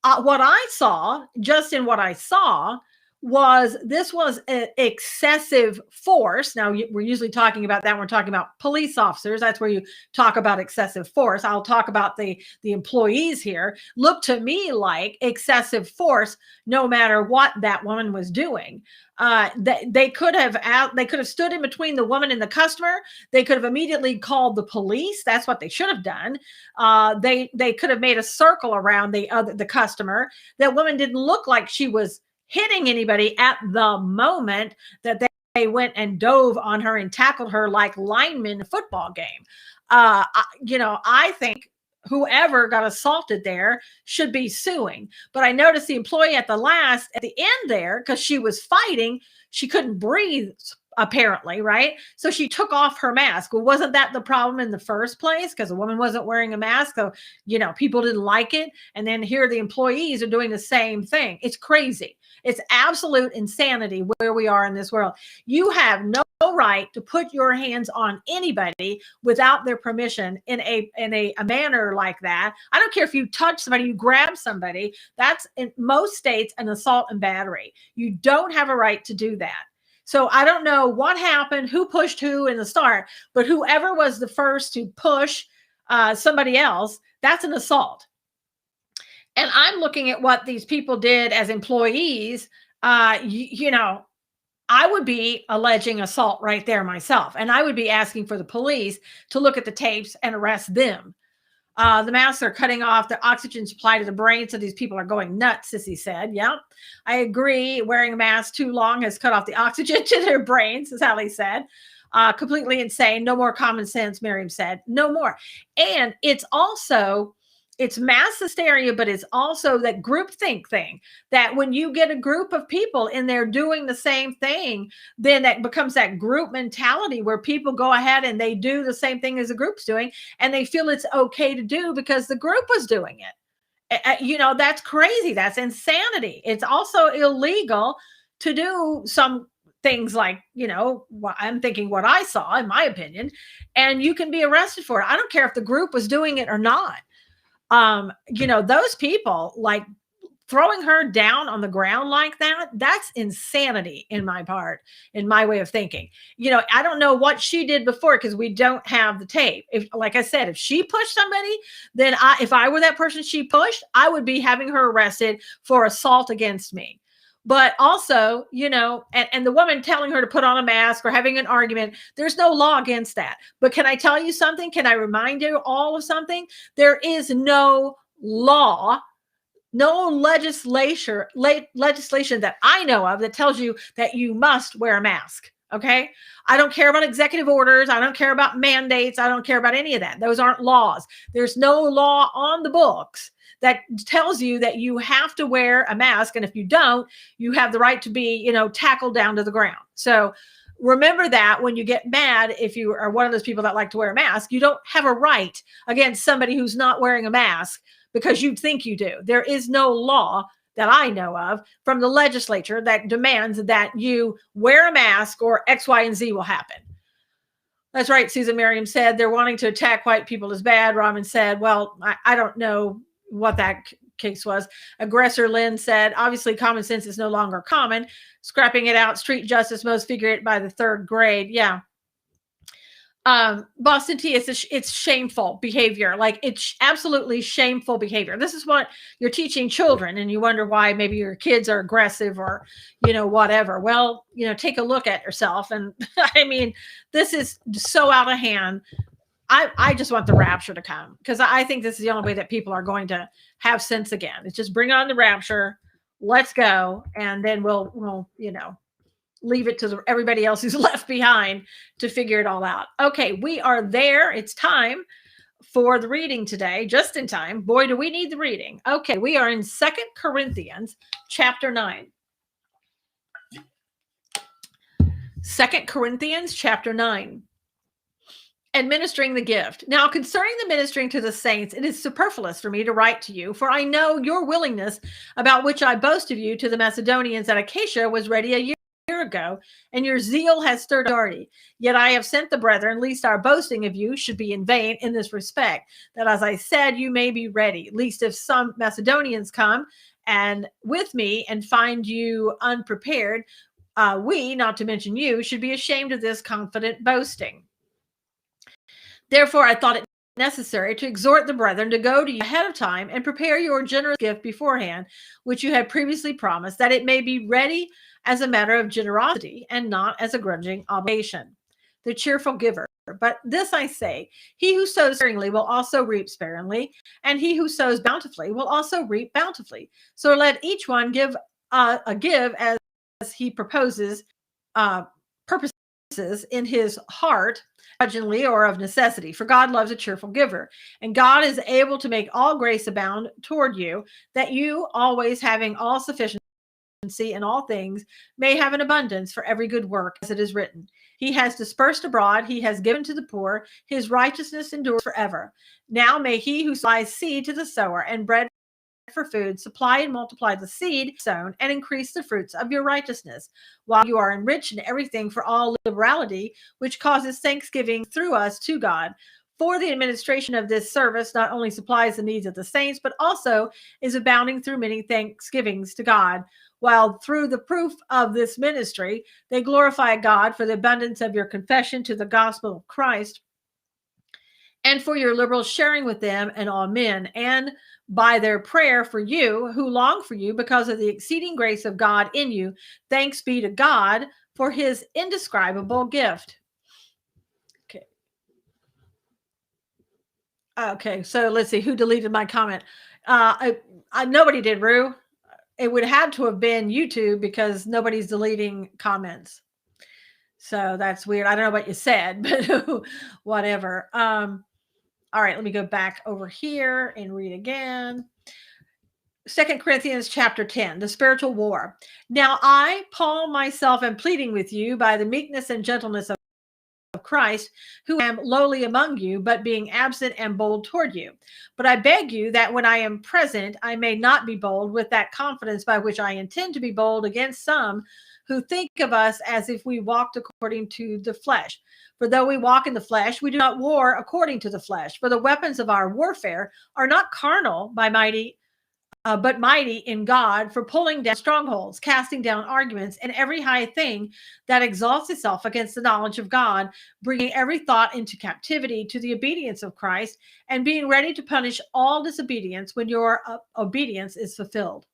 S1: What I saw, just in what I saw, was this was excessive force. Now, we're usually talking about that when we're talking about police officers. That's where you talk about excessive force. I'll talk about the employees here. Look to me like excessive force, no matter what that woman was doing. They could have stood in between the woman and the customer. They could have immediately called the police. That's what they should have done. They could have made a circle around the customer. That woman didn't look like she was hitting anybody at the moment that they went and dove on her and tackled her like linemen in a football game. I think whoever got assaulted there should be suing. But I noticed the employee at the end there, because she was fighting, she couldn't breathe apparently, right? So she took off her mask. Well, wasn't that the problem in the first place? Because the woman wasn't wearing a mask. So, people didn't like it. And then here the employees are doing the same thing. It's crazy. It's absolute insanity where we are in this world. You have no right to put your hands on anybody without their permission in a manner like that. I don't care if you touch somebody, you grab somebody. That's in most states an assault and battery. You don't have a right to do that. So I don't know what happened, who pushed who in the start, but whoever was the first to push somebody else, that's an assault. And I'm looking at what these people did as employees. I would be alleging assault right there myself. And I would be asking for the police to look at the tapes and arrest them. The masks are cutting off the oxygen supply to the brain, so these people are going nuts, Sissy said. Yeah, I agree. Wearing a mask too long has cut off the oxygen to their brains, as Hallie said. Completely insane. No more common sense, Miriam said. No more. And it's mass hysteria, but it's also that groupthink thing, that when you get a group of people in there doing the same thing, then that becomes that group mentality where people go ahead and they do the same thing as the group's doing, and they feel it's okay to do because the group was doing it. That's crazy. That's insanity. It's also illegal to do some things like, I'm thinking what I saw, in my opinion, and you can be arrested for it. I don't care if the group was doing it or not. Those people, like throwing her down on the ground like that, that's insanity in my way of thinking. I don't know what she did before because we don't have the tape. Like I said, if she pushed somebody, then if I were that person she pushed, I would be having her arrested for assault against me. But also, and the woman telling her to put on a mask or having an argument, there's no law against that. But can I tell you something? Can I remind you all of something? There is no law, no legislation that I know of that tells you that you must wear a mask. Okay. I don't care about executive orders. I don't care about mandates. I don't care about any of that. Those aren't laws. There's no law on the books that tells you that you have to wear a mask. And if you don't, you have the right to be, tackled down to the ground. So remember that when you get mad, if you are one of those people that like to wear a mask, you don't have a right against somebody who's not wearing a mask because you think you do. There is no law that I know of from the legislature that demands that you wear a mask or X, Y, and Z will happen. That's right. Susan Merriam said they're wanting to attack white people is bad. Robin said, well, I don't know what that case was. Aggressor Lynn said, obviously common sense is no longer common. Scrapping it out. Street justice most figure it by the third grade. Yeah. Boston T, it's shameful behavior. Like it's absolutely shameful behavior. This is what you're teaching children, and you wonder why maybe your kids are aggressive or, whatever. Well, take a look at yourself. And I mean, this is so out of hand. I just want the rapture to come because I think this is the only way that people are going to have sense again. It's just bring on the rapture. Let's go. And then we'll leave it to everybody else who's left behind to figure it all out. Okay, we are there. It's time for the reading today, just in time. Boy, do we need the reading. Okay, we are in 2 Corinthians chapter 9. 2 Corinthians chapter 9. Administering the gift. Now, concerning the ministering to the saints, it is superfluous for me to write to you, for I know your willingness, about which I boast of you to the Macedonians at Achaia, was ready a year ago, and your zeal has stirred authority. Yet I have sent the brethren, lest our boasting of you should be in vain in this respect, that as I said, you may be ready, lest if some Macedonians come and with me and find you unprepared, we, not to mention you, should be ashamed of this confident boasting. Therefore, I thought it necessary to exhort the brethren to go to you ahead of time and prepare your generous gift beforehand, which you had previously promised, that it may be ready as a matter of generosity and not as a grudging obligation. The cheerful giver. But this I say, he who sows sparingly will also reap sparingly, and he who sows bountifully will also reap bountifully. So let each one give as he purposes in his heart, grudgingly or of necessity, for God loves a cheerful giver. And God is able to make all grace abound toward you, that you, always having all sufficiency in all things, may have an abundance for every good work, as it is written. He has dispersed abroad, he has given to the poor, his righteousness endures forever. Now may he who supplies seed to the sower and bread for food supply and multiply the seed sown and increase the fruits of your righteousness, while you are enriched in everything for all liberality, which causes thanksgiving through us to God. For the administration of this service not only supplies the needs of the saints, but also is abounding through many thanksgivings to God, while through the proof of this ministry, they glorify God for the abundance of your confession to the gospel of Christ, and for your liberal sharing with them and all men, and by their prayer for you who long for you because of the exceeding grace of God in you. Thanks be to God for his indescribable gift. Okay, so let's see who deleted my comment. Nobody did, Rue. It would have to have been YouTube because nobody's deleting comments. So that's weird. I don't know what you said, but whatever. All right, let me go back over here and read again. 2 Corinthians chapter 10, the spiritual war. Now I, Paul, myself am pleading with you by the meekness and gentleness of Christ, who am lowly among you, but being absent and bold toward you. But I beg you that when I am present, I may not be bold with that confidence by which I intend to be bold against some who think of us as if we walked according to the flesh. For though we walk in the flesh, we do not war according to the flesh. For the weapons of our warfare are not carnal but mighty in God for pulling down strongholds, casting down arguments, and every high thing that exalts itself against the knowledge of God, bringing every thought into captivity to the obedience of Christ, and being ready to punish all disobedience when your obedience is fulfilled.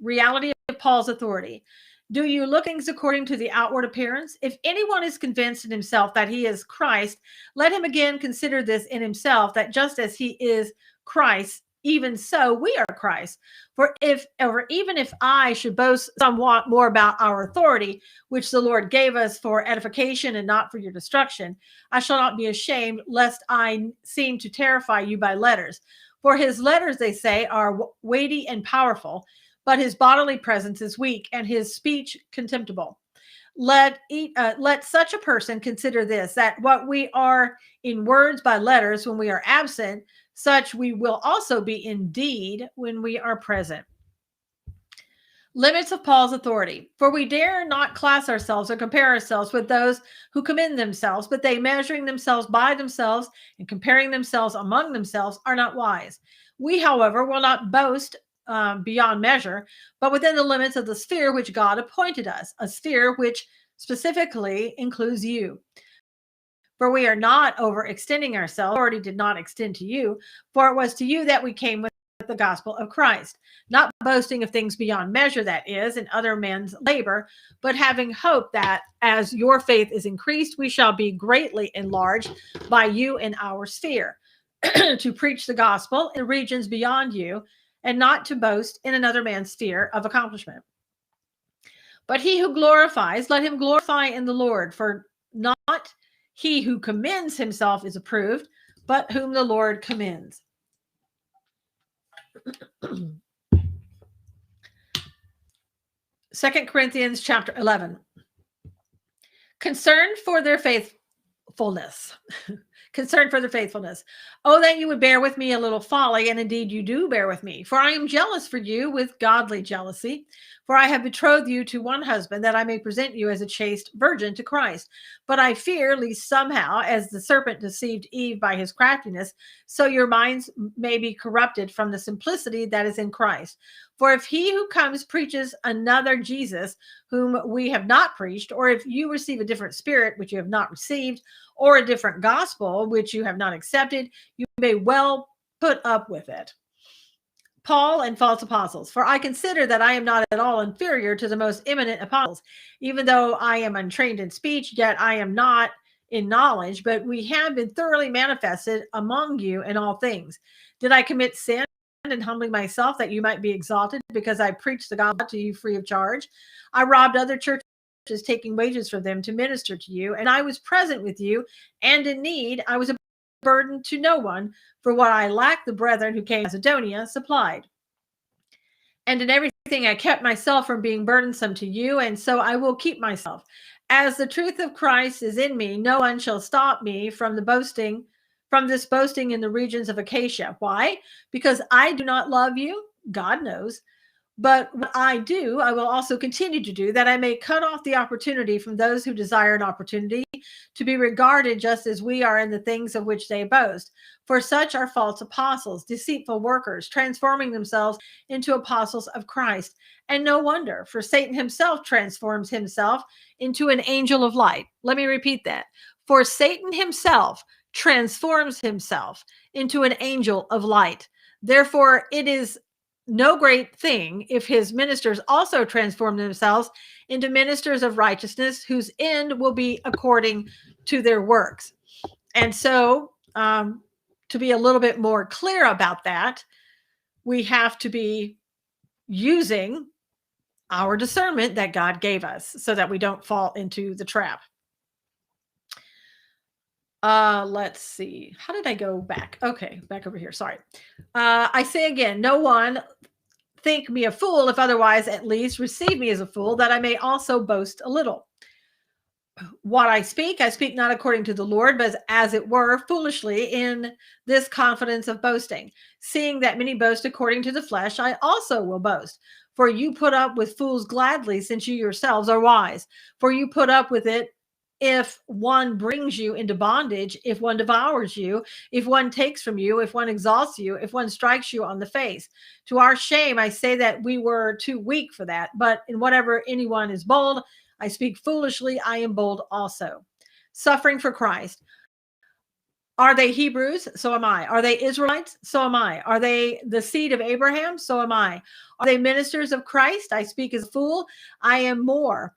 S1: Reality of Paul's authority. Do you look at things according to the outward appearance? If anyone is convinced in himself that he is Christ, let him again consider this in himself, that just as he is Christ, even so we are Christ. For even if I should boast somewhat more about our authority, which the Lord gave us for edification and not for your destruction, I shall not be ashamed, lest I seem to terrify you by letters. For his letters, they say, are weighty and powerful, but his bodily presence is weak and his speech contemptible. Let such a person consider this, that what we are in words by letters when we are absent, such we will also be in deed when we are present. Limits of Paul's authority. For we dare not class ourselves or compare ourselves with those who commend themselves, but they, measuring themselves by themselves and comparing themselves among themselves, are not wise. We, however, will not boast beyond measure, but within the limits of the sphere which God appointed us, a sphere which specifically includes you. For we are not overextending ourselves. Authority did not extend to you, for it was to you that we came with the gospel of Christ, not boasting of things beyond measure, that is, in other men's labor, but having hope that as your faith is increased, we shall be greatly enlarged by you in our sphere, to preach the gospel in regions beyond you, and not to boast in another man's sphere of accomplishment. But he who glorifies, let him glorify in the Lord, for not he who commends himself is approved, but whom the Lord commends. 2 Corinthians chapter 11. Concerned for their faithfulness. Concerned for their faithfulness. Oh, that you would bear with me a little folly, and indeed you do bear with me. For I am jealous for you with godly jealousy. For I have betrothed you to one husband, that I may present you as a chaste virgin to Christ. But I fear, lest somehow, as the serpent deceived Eve by his craftiness, so your minds may be corrupted from the simplicity that is in Christ. For if he who comes preaches another Jesus, whom we have not preached, or if you receive a different spirit, which you have not received, or a different gospel, which you have not accepted, you may well put up with it. Paul and false apostles. For I consider that I am not at all inferior to the most eminent apostles. Even though I am untrained in speech, yet I am not in knowledge, but we have been thoroughly manifested among you in all things. Did I commit sin in humbling myself that you might be exalted, because I preached the gospel to you free of charge? I robbed other churches, taking wages from them to minister to you, and I was present with you, and in need I was a burden to no one, for what I lacked the brethren who came to Macedonia supplied. And in everything I kept myself from being burdensome to you, and so I will keep myself. As the truth of Christ is in me, no one shall stop me from this boasting in the regions of Achaia. Why? Because I do not love you, God knows. But what I do, I will also continue to do, that I may cut off the opportunity from those who desire an opportunity to be regarded just as we are in the things of which they boast. For such are false apostles, deceitful workers, transforming themselves into apostles of Christ. And no wonder, for Satan himself transforms himself into an angel of light. Let me repeat that. For Satan himself transforms himself into an angel of light. Therefore, it is no great thing if his ministers also transform themselves into ministers of righteousness, whose end will be according to their works. And so, to be a little bit more clear about that, we have to be using our discernment that God gave us so that we don't fall into the trap. Let's see. How did I go back? Okay, back over here. Sorry. I say again, no one think me a fool, if otherwise at least receive me as a fool, that I may also boast a little. What I speak not according to the Lord, but as it were foolishly, in this confidence of boasting. Seeing that many boast according to the flesh, I also will boast. For you put up with fools gladly, since you yourselves are wise. For you put up with it if one brings you into bondage, if one devours you, if one takes from you, if one exalts you, if one strikes you on the face. To our shame, I say that we were too weak for that. But in whatever anyone is bold, I speak foolishly, I am bold also. Suffering for Christ. Are they Hebrews? So am I. Are they Israelites? So am I. Are they the seed of Abraham? So am I. Are they ministers of Christ? I speak as a fool. I am more.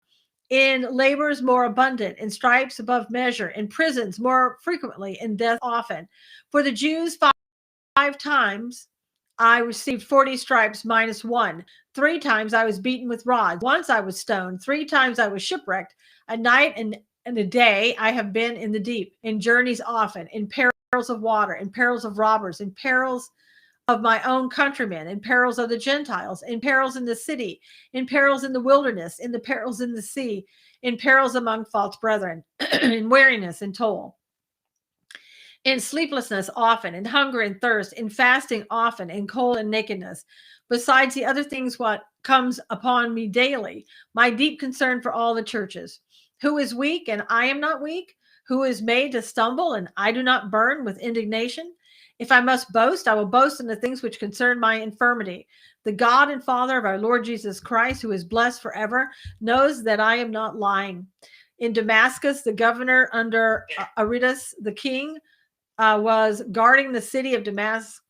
S1: In labors more abundant, in stripes above measure, in prisons more frequently, in death often. For the Jews, five times I received 40 stripes minus one. 3 times I was beaten with rods. Once I was stoned. 3 times I was shipwrecked. A night and a day I have been in the deep, in journeys often, in perils of water, in perils of robbers, in perils of my own countrymen, in perils of the Gentiles, in perils in the city, in perils in the wilderness, in the perils in the sea, in perils among false brethren, in weariness and toil, in sleeplessness often, in hunger and thirst, in fasting often, in cold and nakedness, besides the other things what comes upon me daily, my deep concern for all the churches. Who is weak and I am not weak? Who is made to stumble and I do not burn with indignation? If I must boast, I will boast in the things which concern my infirmity. The God and Father of our Lord Jesus Christ, who is blessed forever, knows that I am not lying. In Damascus, the governor under Aretas, the king, was guarding the city of Damascus,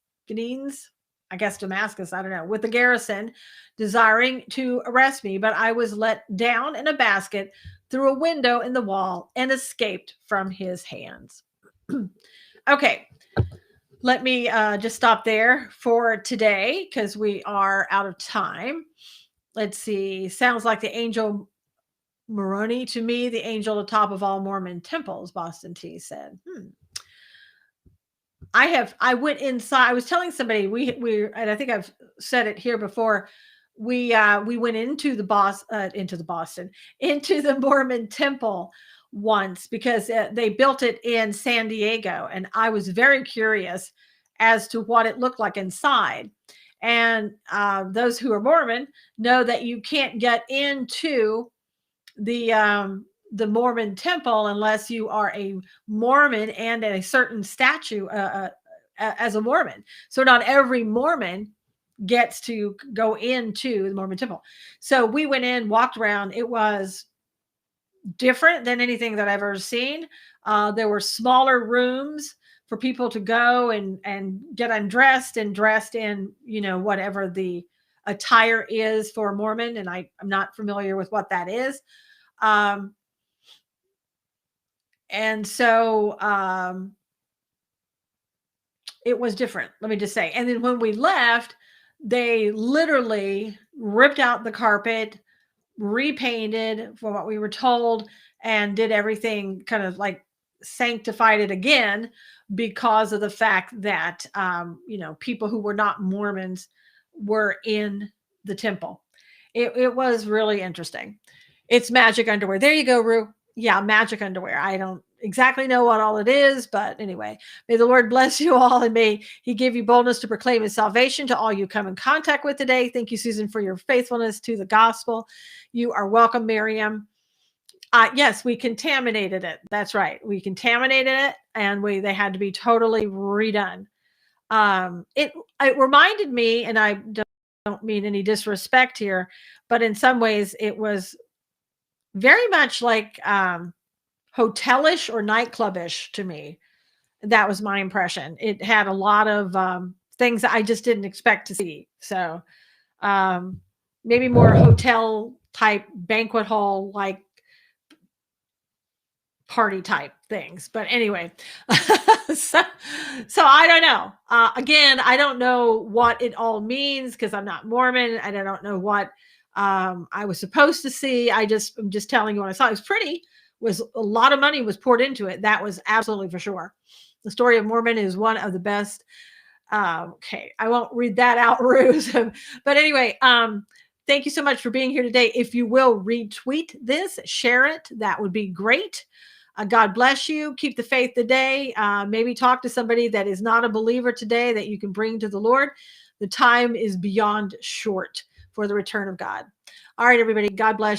S1: I don't know, with the garrison, desiring to arrest me, but I was let down in a basket through a window in the wall and escaped from his hands. Okay, let me just stop there for today because we are out of time. Let's see. Sounds like the angel Moroni to me, the angel at the top of all Mormon temples, Boston T said. I went inside. I was telling somebody we and I think I've said it here before. We went into the Mormon temple once because they built it in San Diego, and I was very curious as to what it looked like inside. And those who are Mormon know that you can't get into the Mormon temple unless you are a Mormon and a certain statue as a Mormon. So not every Mormon gets to go into the Mormon temple. So we went in, walked around. It was different than anything that I've ever seen. There were smaller rooms for people to go and get undressed and dressed in, whatever the attire is for a Mormon. And I'm not familiar with what that is. And so it was different, let me just say. And then when we left, they literally ripped out the carpet, repainted for what we were told, and did everything kind of like sanctified it again because of the fact that, people who were not Mormons were in the temple. It was really interesting. It's magic underwear. There you go, Rue. Yeah, magic underwear. I don't exactly know what all it is, but anyway, may the Lord bless you all, and may he give you boldness to proclaim his salvation to all you come in contact with today. Thank you, Susan, for your faithfulness to the gospel. You are welcome, Miriam. Yes, we contaminated it. That's right. We contaminated it, and they had to be totally redone. It reminded me, and I don't mean any disrespect here, but in some ways it was very much like hotelish or nightclubish to me. That was my impression. It had a lot of things that I just didn't expect to see. So maybe more hotel type, banquet hall like party type things. But anyway, so I don't know. Again, I don't know what it all means because I'm not Mormon. I don't know what I was supposed to see. I'm just telling you what I saw. It was pretty. Was a lot of money was poured into it. That was absolutely for sure. The Story of Mormon is one of the best. Okay, I won't read that out, Ruse. But anyway, thank you so much for being here today. If you will retweet this, share it, that would be great. God bless you. Keep the faith today. Maybe talk to somebody that is not a believer today that you can bring to the Lord. The time is beyond short for the return of God. All right, everybody. God bless you.